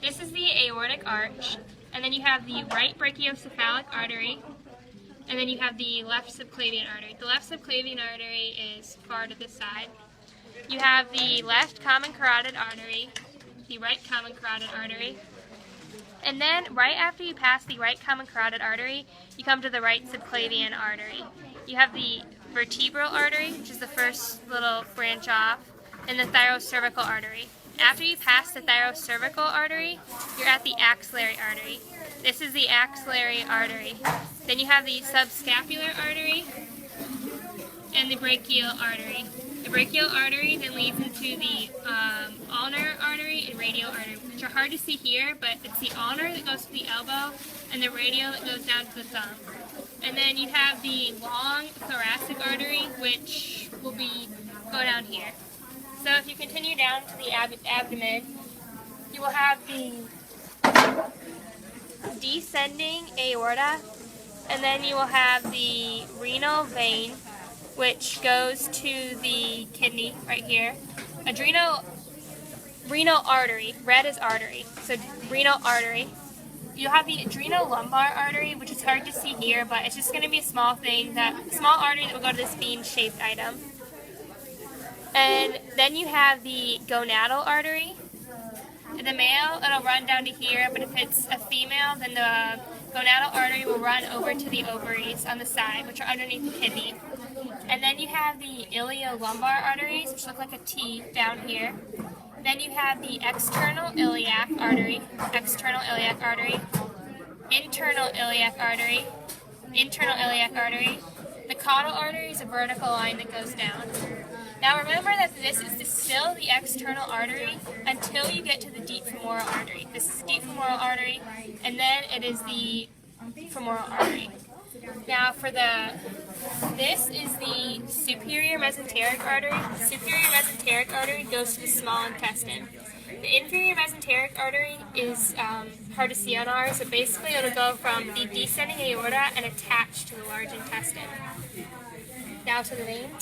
This is the aortic arch, and then you have the right brachiocephalic artery, and then you have the left subclavian artery. The left subclavian artery is far to this side. You have the left common carotid artery, the right common carotid artery, and then right after you pass the right common carotid artery, you come to the right subclavian artery. You have the vertebral artery, which is the first little branch off, and the thyrocervical artery. After you pass the thyrocervical artery, you're at the axillary artery. This is the axillary artery. Then you have the subscapular artery and the brachial artery. The brachial artery then leads into the ulnar artery and radial artery, which are hard to see here, but it's the ulnar that goes to the elbow and the radial that goes down to the thumb. And then you have the long thoracic artery, which will go down here. So if you continue down to the abdomen, you will have the descending aorta, and then you will have the renal vein, which goes to the kidney right here. Renal artery, red is artery, so renal artery. You'll have the adrenolumbar artery, which is hard to see here, but it's just going to be a small artery that will go to this bean-shaped item. And then you have the gonadal artery. In the male, it'll run down to here, but if it's a female, then the gonadal artery will run over to the ovaries on the side, which are underneath the kidney. And then you have the iliolumbar arteries, which look like a T down here. Then you have the external iliac artery, internal iliac artery. The caudal artery is a vertical line that goes down. Now remember that this is still the external artery until you get to the deep femoral artery. This is the deep femoral artery, and then it is the femoral artery. Now this is the superior mesenteric artery. The superior mesenteric artery goes to the small intestine. The inferior mesenteric artery is hard to see on ours, but basically it'll go from the descending aorta and attach to the large intestine. Now to the veins.